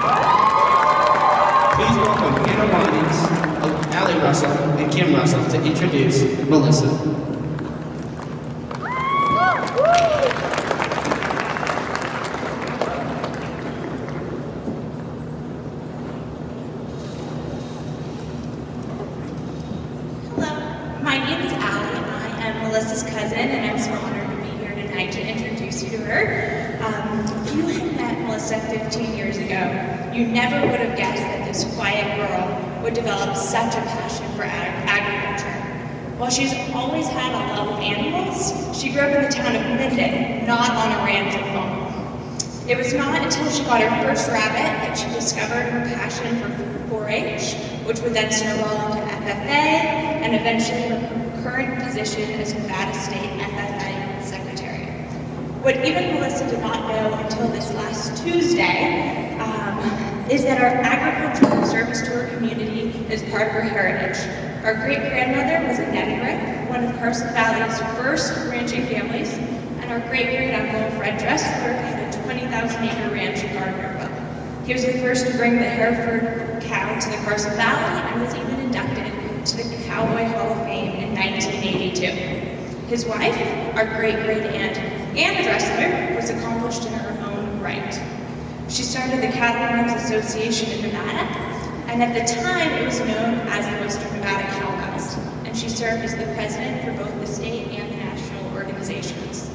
Please welcome Hannah Watkins, Allie Russell, and Kim Russell to introduce Melissa. My name is Allie, and I am Melissa's cousin, and I'm so honored to be here tonight to introduce you to her. If you had met Melissa 15 years ago, you never would have guessed that this quiet girl would develop such a passion for agriculture. While she's always had a love of animals, she grew up in the town of Minden, not on a ranch or farm. It was not until she got her first rabbit that she discovered her passion for 4-H, which would then snowball into FFA, and eventually her current position as Nevada State FFA Secretary. What even Melissa did not know until this last Tuesday is that our agricultural service to our community is part of her heritage. Our great-grandmother was a Nevada, one of Carson Valley's first ranching families, and our great-great-uncle, Fred Dressler, had a 20,000-acre ranch in Gardnerville. He was the first to bring the Hereford cow to the Carson Valley and was even inducted to the Cowboy Hall of Fame in 1982. His wife, our great-great-aunt, Anna Dressler, was accomplished in her own right. She started the Cattlemen's Association in Nevada, and at the time it was known as the Western Nevada Cowbells, and she served as the president for both the state and the national organizations.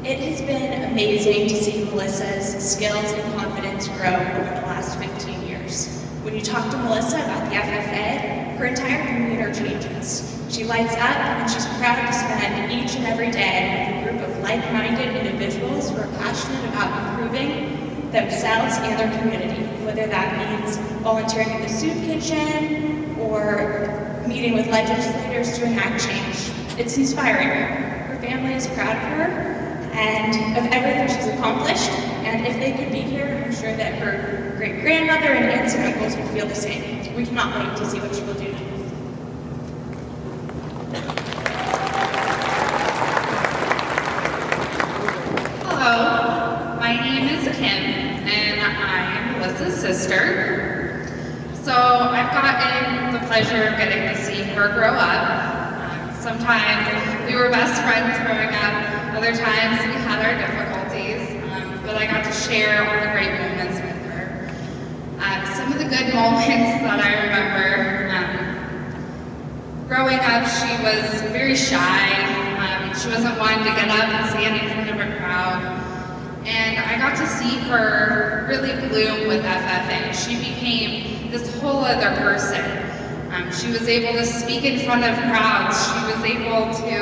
It has been amazing to see Melissa's skills and confidence grow over the last 15 years. When you talk to Melissa about the FFA, her entire demeanor changes. She lights up and she's proud to spend each and every day with a group of like-minded individuals who are passionate about improving themselves and their community, whether that means volunteering in the soup kitchen or meeting with legislators to enact change. It's inspiring. Her family is proud of her and of everything she's accomplished, and if they could be here, I'm sure that her great-grandmother and aunts and uncles would feel the same. We cannot wait to see what she will do next. Hello, my name is Kim, and I'm Melissa's sister. So I've gotten the pleasure of getting to see her grow up. Sometimes we were best friends growing up, other times we had our difficulties, but I got to share all the great moments with her. Some of the good moments that I remember, growing up she was very shy. She wasn't one to get up and stand in front of a crowd. And I got to see her really bloom with FFA. She became this whole other person. She was able to speak in front of crowds. She was able to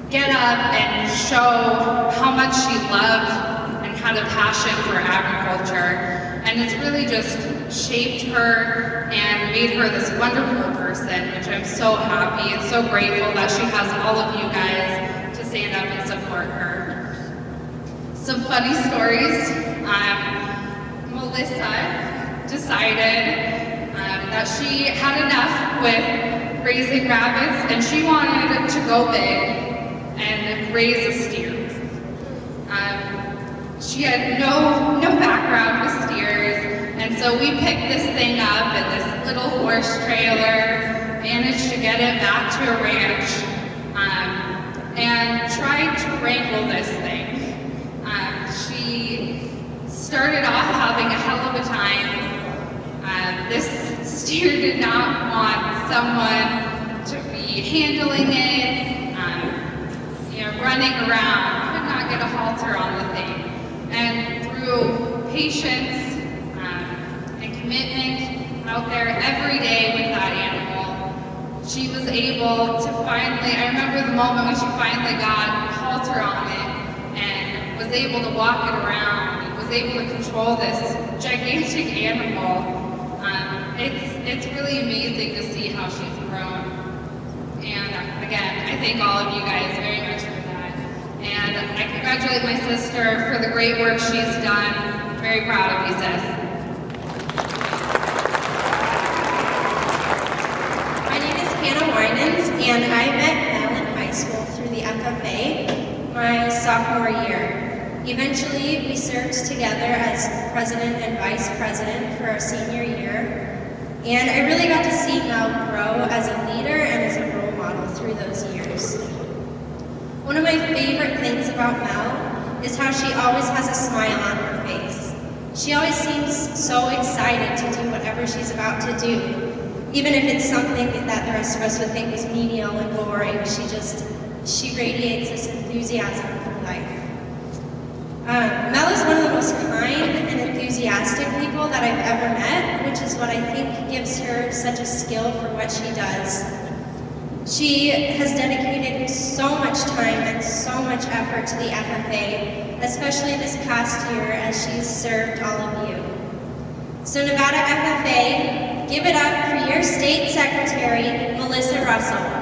get up and show how much she loved and had a passion for agriculture. And it's really just shaped her and made her this wonderful person, which I'm so happy and so grateful that she has all of you guys to stand up and support her. Some funny stories. Melissa decided that she had enough with raising rabbits and she wanted to go big and raise a steer. She had no background with steers, and so we picked this thing up in this little horse trailer, managed to get it back to a ranch, and tried to wrangle this thing. She started off having a hell of a time. This steer did not want someone to be handling it, running around, could not get a halter on the thing. And through patience and commitment out there every day with that animal, she was able to finally, I remember the moment when she finally got a halter on it and was able to walk it around, and was able to control this gigantic animal. It's really amazing to see how she's grown. And again, I thank all of you guys very much for that. And I congratulate my sister for the great work she's done. I'm very proud of you, sis. My name is Hannah Winans, and I met Mel in high school through the FFA my sophomore year. Eventually, we served together as president and vice president for our senior year, and I really got to see Mel grow as a leader and as a role model through those years. One of my favorite things about Mel is how she always has a smile on her face. She always seems so excited to do whatever she's about to do. Even if it's something that the rest of us would think is menial and boring, she radiates this enthusiasm for life. Mel is one of the most kind and enthusiastic people that I've ever met, which is what I think gives her such a skill for what she does. She has dedicated so much time and so much effort to the FFA, especially this past year as she's served all of you. So Nevada FFA, give it up for your State Secretary, Melissa Russell.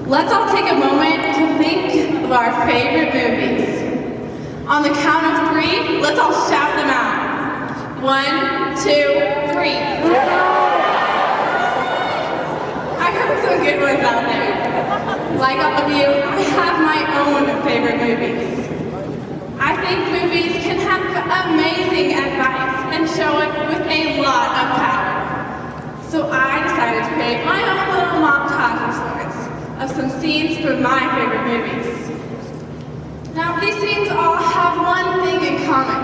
Let's all take a moment to think of our favorite movies. On the count of 3, let's all shout them out. 1, 2, 3. I heard some good ones out there. Like all of you, I have my own favorite movies. I think movies can have amazing advice and show it with a lot of power. So I decided to create my own little montage of sorts of some scenes from my favorite movies. Now, these scenes all have one thing in common.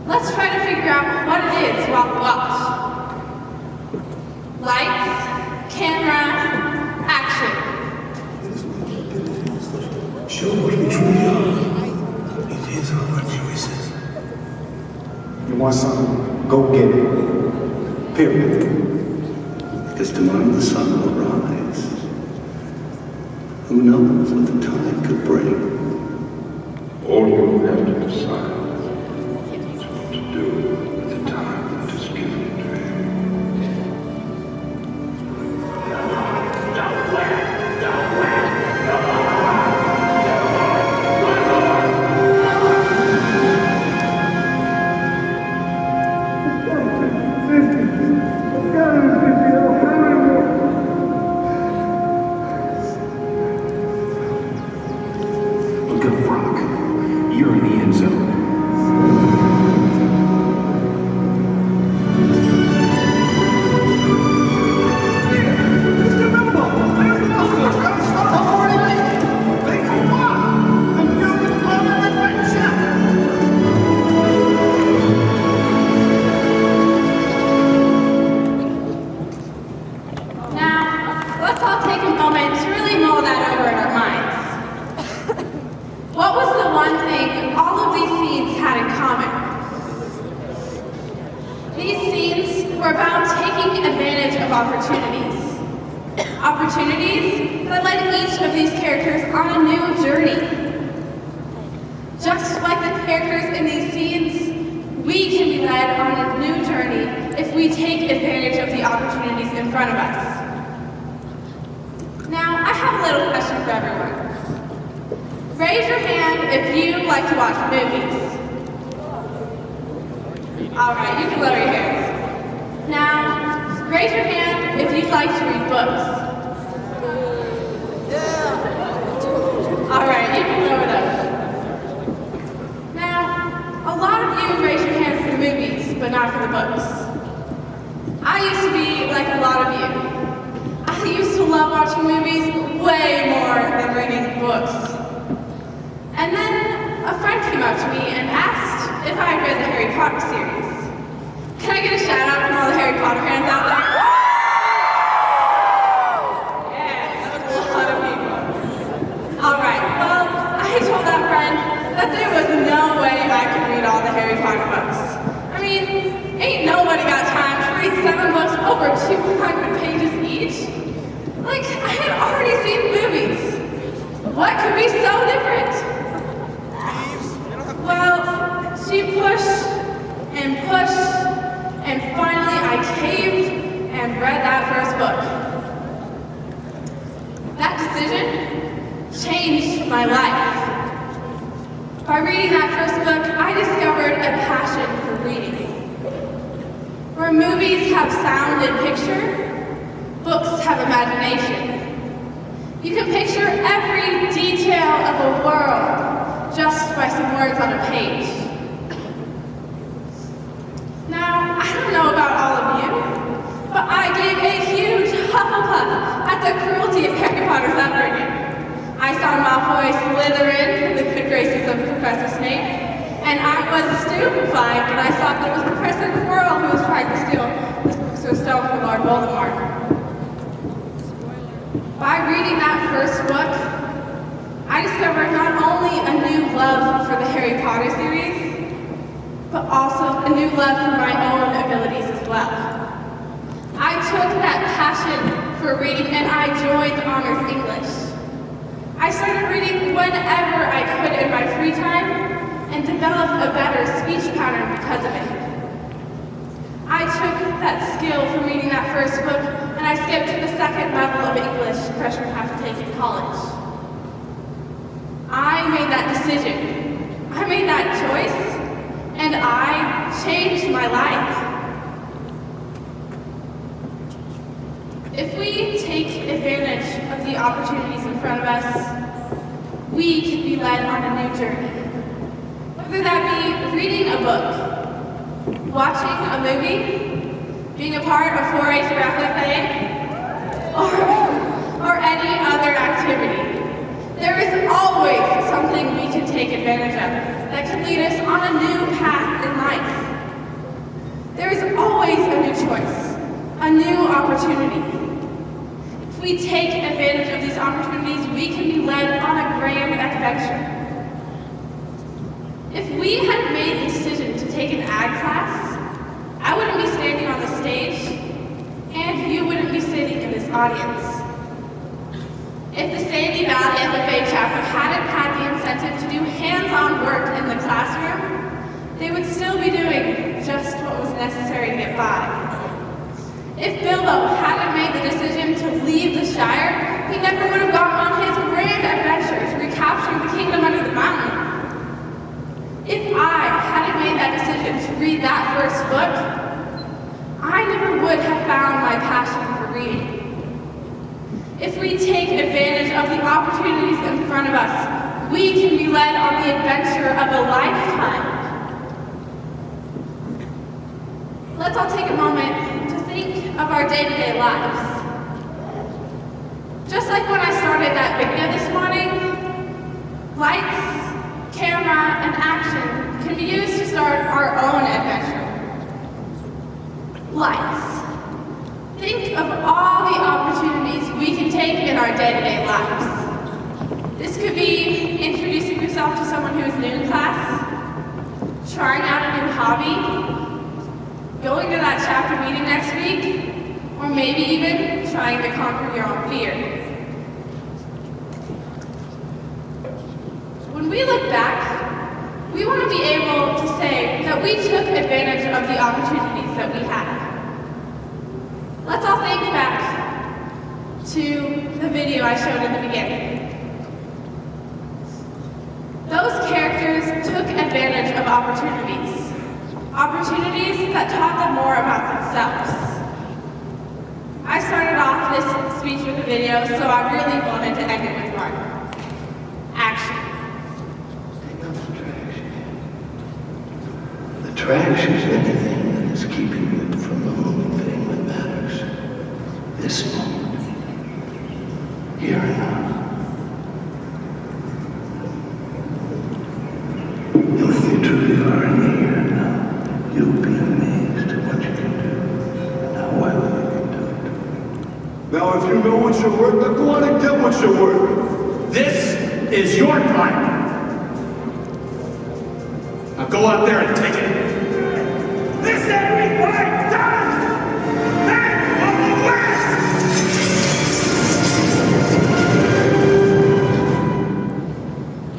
Let's try to figure out what it is while we watch. Lights, camera, action. Show what we truly are. It is our choices. You want something? Go get it. Period. Because tomorrow the sun will rise. Who knows what the tide could bring? All you have to decide is what to do with the time that is given to you. were about taking advantage of opportunities. Opportunities that led each of these characters on a new journey. Just like the characters in these scenes, we can be led on a new journey if we take advantage of the opportunities in front of us. Now, I have a little question for everyone. Raise your hand if you like to watch movies. All right, you can lower your hands. Now, raise your hand if you'd like to read books. All right, you can lower those. Now, a lot of you raise your hands for the movies, but not for the books. I used to be like a lot of you. I used to love watching movies way more than reading books. And then a friend came up to me and asked if I had read the Harry Potter series. Can I get a shout out from all the Harry Potter fans out there? Yeah, that was a lot of people. All right, well, I told that friend that there was no way I could read all the Harry Potter books. I mean, ain't nobody got time to read 7 books over 200 pages each. Like, I had already seen movies. What could be so different? Well, she pushed and pushed, and finally I caved and read that first book. That decision changed my life. By reading that first book, I discovered a passion for reading. Where movies have sound and picture, books have imagination. You can picture every detail of a world just by some words on a page. Now, I don't know about all of you, but I gave a huge Hufflepuff at the cruelty of Harry Potter's upbringing. I saw Malfoy slither in the good graces of Professor Snape, and I was stupefied when I saw that it was Professor Quirrell who was trying to steal the Sorcerer's Stone from Lord Voldemort. By reading that first book, I discovered not only a new love for the Harry Potter series, but also a new love for my own abilities as well. I took that passion for reading and I joined Honors English. I started reading whenever I could in my free time and developed a better speech pattern because of it. I took that skill from reading that first book and I skipped to the second level of English freshmen have to take in college. I made that decision. I made that choice, and I changed my life. If we take advantage of the opportunities in front of us, we can be led on a new journey. Whether that be reading a book, watching a movie, being a part of 4-H or FFA, or any other activity. There is always something we can take advantage of that can lead us on a new path in life. There is always a new choice, a new opportunity. If we take advantage of these opportunities, we can be led on a grand adventure. If we had made the decision to take an ag class, I wouldn't be standing on the stage, and you wouldn't be sitting in this audience. If the Sandy Valley FFA chapter hadn't had the incentive to do hands-on work in the classroom, they would still be doing just what was necessary to get by. If Bilbo hadn't made the decision to leave the Shire, he never would have gone on his grand adventure to recapture the kingdom under the mountain. If I hadn't made that decision to read that first book, I never would have found my passion for reading. If we take advantage of the opportunities in front of us, we can be led on the adventure of a lifetime. Let's all take a moment to think of our day-to-day lives. Just like when I started that video this morning, lights, camera, and action can be used to start our own adventure. Lights. Think of all the opportunities we can take in our day-to-day lives. This could be introducing yourself to someone who is new in class, trying out a new hobby, going to that chapter meeting next next week, or maybe even trying to conquer your own fear. When we look back, we want to be able to say that we took advantage of the opportunities that we had. Let's all think back to the video I showed in the beginning. Those characters took advantage of opportunities that taught them more about themselves. I started off this speech with a video, so I really wanted to end it with one. Action. The trash is anything that is keeping you from the only thing that matters. This moment. Here and now. And when you truly are in the here and now, you'll be amazed at what you can do and how well you can do it. Now, if you know what you're worth, then go on and get what you're worth. This is your time. Now go out there and take it. This everything done! Men of the West!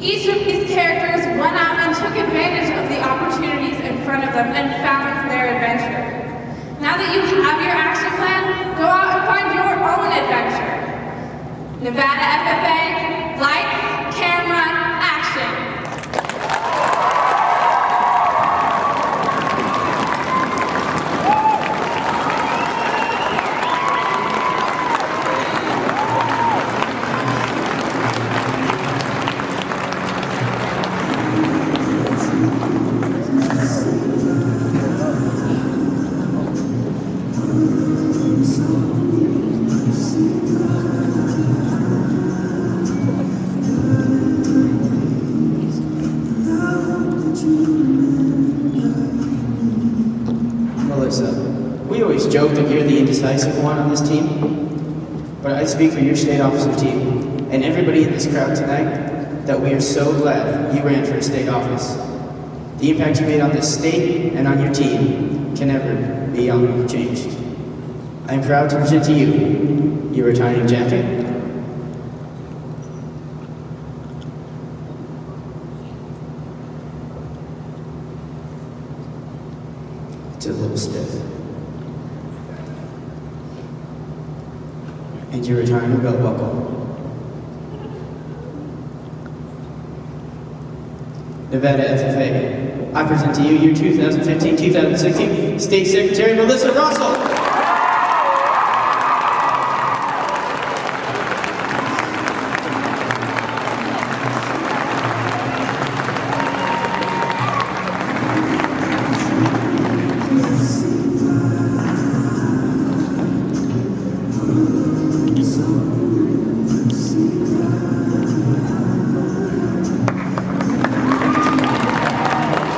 Each of these characters went out and took advantage of the opportunities in front of them and found their adventure. Now that you have your action plan, go out and find your own adventure. Nevada FFA, lights, camera, action. Melissa, we always joke that you're the indecisive one on this team, but I speak for your state officer team and everybody in this crowd tonight that we are so glad you ran for a state office. The impact you made on this state and on your team can never be changed. I am proud to present to you your retiring jacket. It's a little stiff. And your retirement belt buckle. Nevada FFA, I present to you your 2015-2016 State Secretary Melissa Russell.